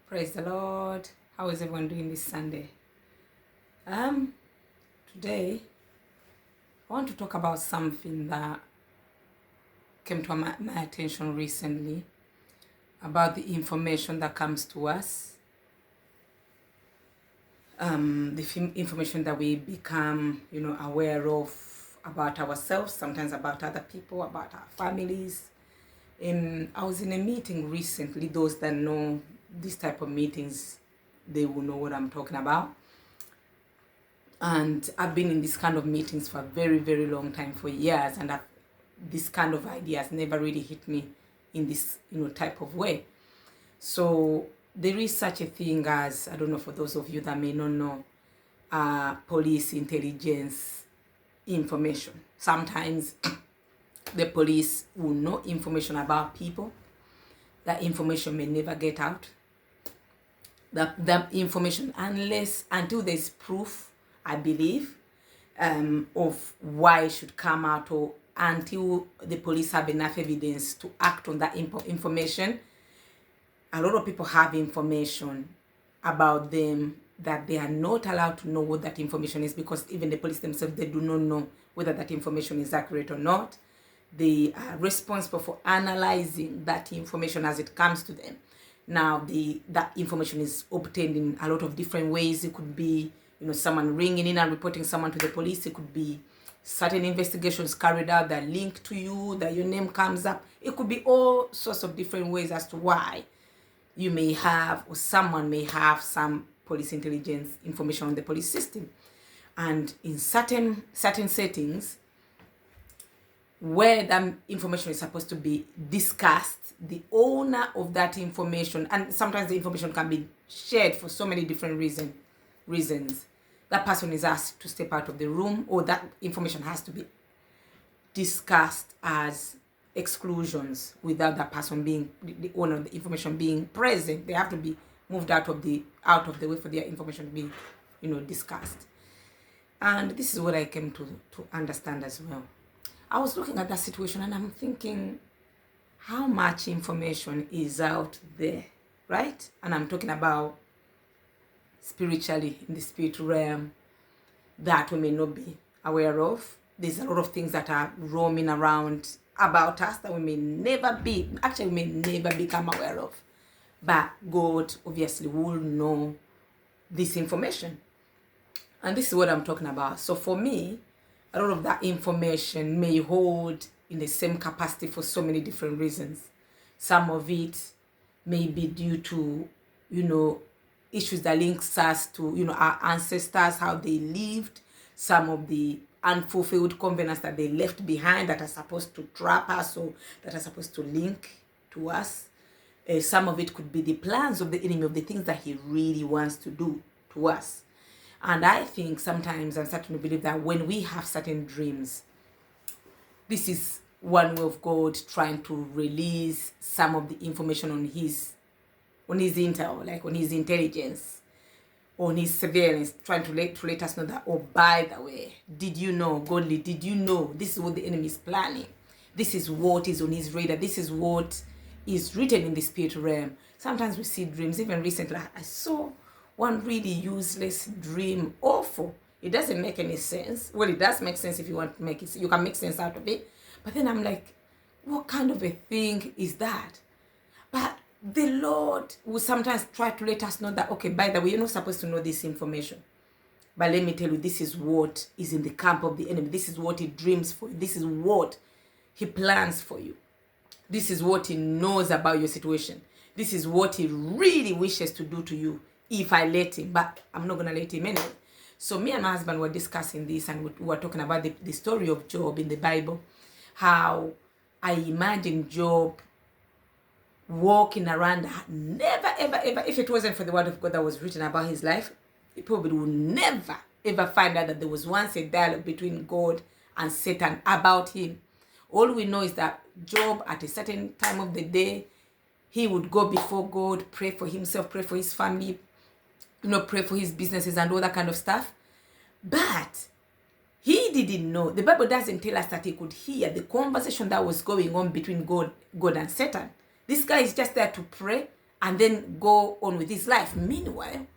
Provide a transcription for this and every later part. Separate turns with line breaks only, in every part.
Praise the Lord. How is everyone doing this Sunday? Today I want to talk about something that came to my attention recently about the information that comes to us, information that we become, aware of about ourselves, sometimes about other people, about our families. I was in a meeting recently. Those that know this type of meetings, they will know what I'm talking about. And I've been in this kind of meetings for a very, very long time, for years, and this kind of ideas never really hit me in this, type of way. So there is such a thing as, I don't know, for those of you that may not know, police intelligence information. Sometimes the police will know information about people. That information may never get out. That information, until there's proof, I believe, of why it should come out, or until the police have enough evidence to act on that information. A lot of people have information about them that they are not allowed to know what that information is, because even the police themselves, they do not know whether that information is accurate or not. They are responsible for analyzing that information as it comes to them. Now, that information is obtained in a lot of different ways. It could be, someone ringing in and reporting someone to the police. It could be certain investigations carried out that link to you, that your name comes up. It could be all sorts of different ways as to why you may have, or someone may have, some police intelligence information on the police system. And in certain settings where that information is supposed to be discussed, the owner of that information, and sometimes the information can be shared for so many different reasons, that person is asked to step out of the room, or that information has to be discussed as exclusions without that person being the owner of the information being present. They have to be moved out of the way for their information to be, discussed. And this is what I came to understand as well. I was looking at that situation and I'm thinking, how much information is out there, right? And I'm talking about spiritually, in the spirit realm, that we may not be aware of. There's a lot of things that are roaming around about us that we may never become aware of. But God obviously will know this information. And this is what I'm talking about. So for me, a lot of that information may hold in the same capacity for so many different reasons. Some of it may be due to, issues that links us to, our ancestors, how they lived, some of the unfulfilled covenants that they left behind that are supposed to trap us, or that are supposed to link to us. Some of it could be the plans of the enemy, of the things that he really wants to do to us. And I think sometimes I'm starting to believe that when we have certain dreams, this is one way of God trying to release some of the information on his intel, like on his intelligence, on his surveillance, trying to let us know that, oh, by the way, did you know, godly, did you know this is what the enemy is planning? This is what is on his radar. This is what is written in the spirit realm. Sometimes we see dreams. Even recently, I saw one really useless dream, awful. It doesn't make any sense. Well, it does make sense if you want to make it. You can make sense out of it. But then I'm like, what kind of a thing is that? But the Lord will sometimes try to let us know that, okay, by the way, you're not supposed to know this information. But let me tell you, this is what is in the camp of the enemy. This is what he dreams for you. This is what he plans for you. This is what he knows about your situation. This is what he really wishes to do to you if I let him. But I'm not going to let him anyway. So me and my husband were discussing this, and we were talking about the story of Job in the Bible. How I imagine Job walking around, never, ever, ever, if it wasn't for the word of God that was written about his life, he probably would never, ever find out that there was once a dialogue between God and Satan about him. All we know is that Job, at a certain time of the day, he would go before God, pray for himself, pray for his family, pray for his businesses and all that kind of stuff. But he didn't know. The Bible doesn't tell us that he could hear the conversation that was going on between God and Satan. This guy is just there to pray and then go on with his life. Meanwhile,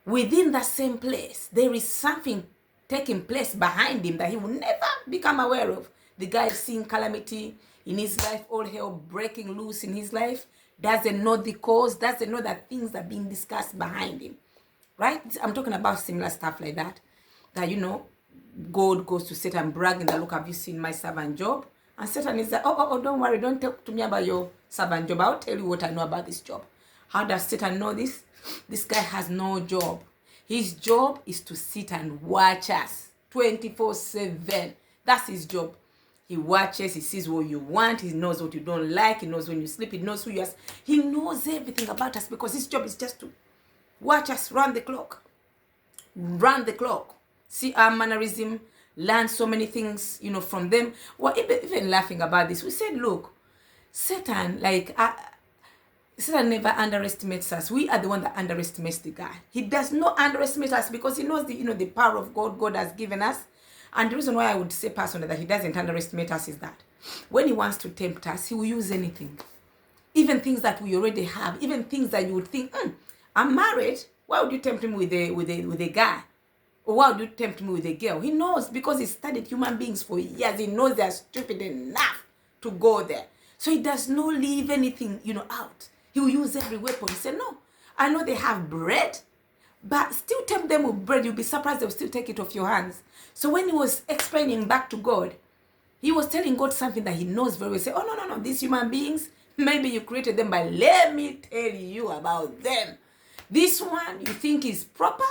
within that same place, there is something taking place behind him that he will never become aware of. The guy is seeing calamity in his life, all hell breaking loose in his life, doesn't know the cause, doesn't know that things are being discussed behind him, right? I'm talking about similar stuff like that, God goes to Satan bragging that, look, have you seen my servant Job? And Satan is like, oh, don't worry, don't talk to me about your servant Job. I'll tell you what I know about this Job. How does Satan know this? This guy has no job. His job is to sit and watch us 24/7. That's his job. He watches, he sees what you want, he knows what you don't like, he knows when you sleep, he knows who you are. He knows everything about us because his job is just to watch us run the clock. Run the clock. See our mannerism, learn so many things, from them. Well, even laughing about this, we said, look, Satan, Satan never underestimates us. We are the one that underestimates the guy. He does not underestimate us because he knows the power of God has given us. And the reason why I would say personally that he doesn't underestimate us is that when he wants to tempt us, he will use anything. Even things that we already have, even things that you would think, I'm married. Why would you tempt me with a guy? Or why would you tempt me with a girl? He knows because he studied human beings for years. He knows they're stupid enough to go there. So he does not leave anything, out. He will use every weapon. He said, no, I know they have bread, but still tempt them with bread. You'll be surprised they'll still take it off your hands. So when he was explaining back to God, he was telling God something that he knows very well. He said, oh, no, these human beings, maybe you created them, but let me tell you about them. This one you think is proper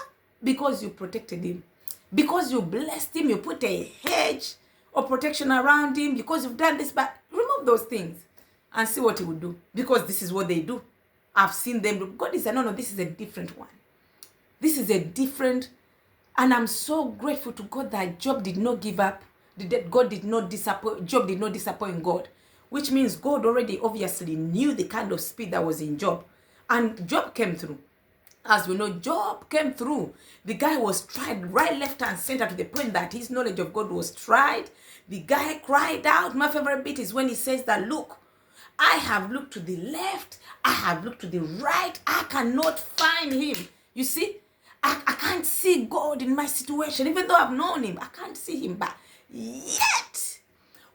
because you protected him. Because you blessed him, you put a hedge of protection around him, because you've done this, but remove those things and see what he will do. Because this is what they do. I've seen them do. God is no, this is a different one. This is a different, and I'm so grateful to God that Job did not give up. God did not disappoint, Job did not disappoint God. Which means God already obviously knew the kind of speed that was in Job. And Job came through. As we know, Job came through. The guy was tried right, left, and center to the point that his knowledge of God was tried. The guy cried out. My favorite bit is when he says that, look, I have looked to the left, I have looked to the right, I cannot find him. You see, I can't see God in my situation. Even though I've known him, I can't see him. But yet,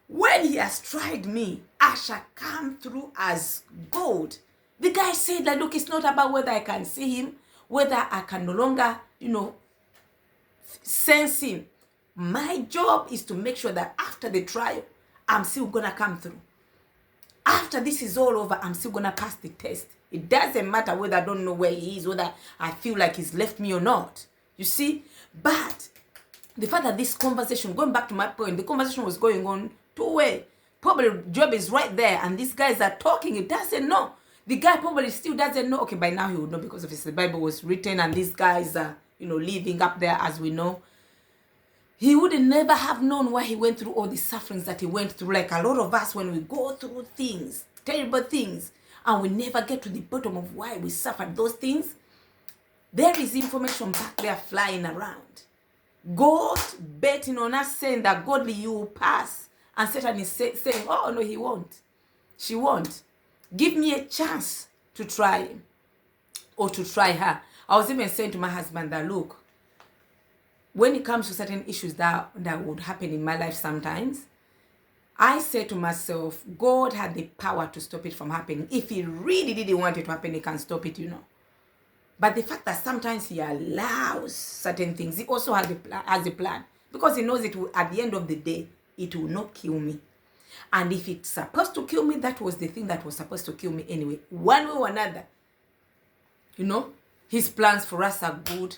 when he has tried me, I shall come through as gold. The guy said that, look, it's not about whether I can see him, whether I can no longer, sense him. My job is to make sure that after the trial, I'm still going to come through. After this is all over, I'm still going to pass the test. It doesn't matter whether I don't know where he is, whether I feel like he's left me or not. You see? But the fact that this conversation, going back to my point, the conversation was going on two-way. Probably Job is right there and these guys are talking. He doesn't know. The guy probably still doesn't know. Okay, by now he would know because of the Bible was written and these guys are, living up there as we know. He would never have known why he went through all the sufferings that he went through. Like a lot of us, when we go through things, terrible things, and we never get to the bottom of why we suffered those things, there is information back there flying around. God betting on us, saying that godly you will pass. And Satan is saying, oh, no, he won't. She won't. Give me a chance to try him or to try her. I was even saying to my husband that, look, when it comes to certain issues that would happen in my life sometimes, I say to myself, God had the power to stop it from happening. If he really didn't want it to happen, he can stop it, But the fact that sometimes he allows certain things, he also has a plan. Because he knows it will, at the end of the day, it will not kill me. And if it's supposed to kill me, that was the thing that was supposed to kill me anyway. One way or another. His plans for us are good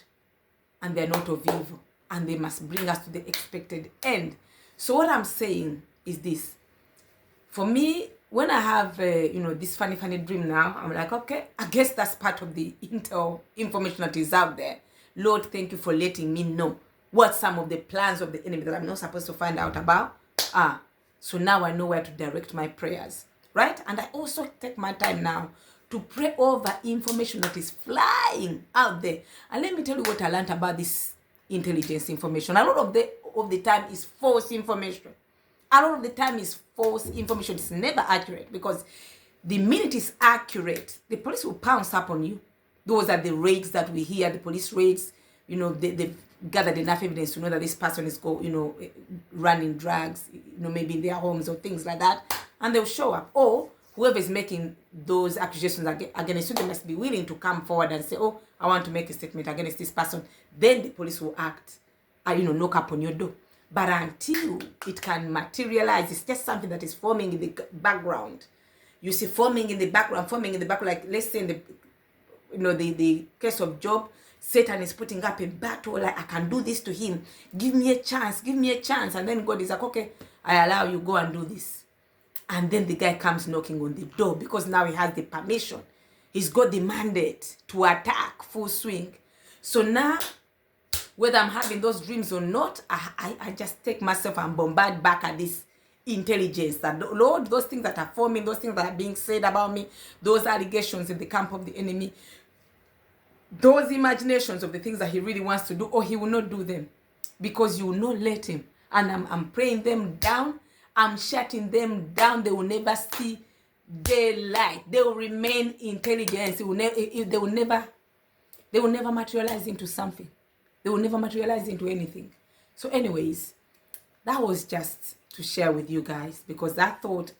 and they're not of evil. And they must bring us to the expected end. So what I'm saying is this. For me, when I have, this funny dream now, I'm like, okay, I guess that's part of the information that is out there. Lord, thank you for letting me know what some of the plans of the enemy that I'm not supposed to find out about are. So now I know where to direct my prayers, right? And I also take my time now to pray over information that is flying out there. And let me tell you what I learned about this intelligence information. A lot of the time is false information. A lot of the time is false information. It's never accurate because the minute it's accurate, the police will pounce up on you. Those are the raids that we hear, the police raids. You know, they've gathered enough evidence to know that this person is running drugs, maybe in their homes or things like that, and they'll show up. Or whoever is making those accusations against you, they must be willing to come forward and say, oh, I want to make a statement against this person. Then the police will act, knock up on your door. But until it can materialize, it's just something that is forming in the background. You see, forming in the background, like let's say in the case of Job, Satan is putting up a battle, like, I can do this to him. Give me a chance. And then God is like, okay, I allow you, go and do this. And then the guy comes knocking on the door because now he has the permission. He's got the mandate to attack full swing. So now, whether I'm having those dreams or not, I just take myself and bombard back at this intelligence that, Lord, those things that are forming, those things that are being said about me, those allegations in the camp of the enemy, those imaginations of the things that he really wants to do, or he will not do them because you will not let him. And I'm praying them down. I'm shutting them down. They will never see daylight. They will remain intelligence. They will never materialize into something. They will never materialize into anything. So anyways, that was just to share with you guys, because I thought,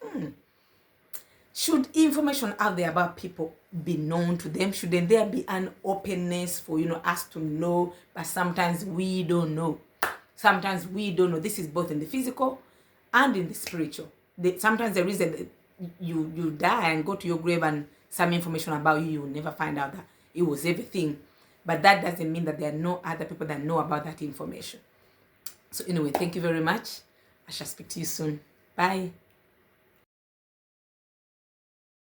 should information out there about people be known to them? Shouldn't there be an openness for us to know? But sometimes we don't know. This is both in the physical and in the spiritual. Sometimes there is you die and go to your grave, and some information about you will never find out that it was everything. But that doesn't mean that there are no other people that know about that information. So anyway, thank you very much. I shall speak to you soon. Bye.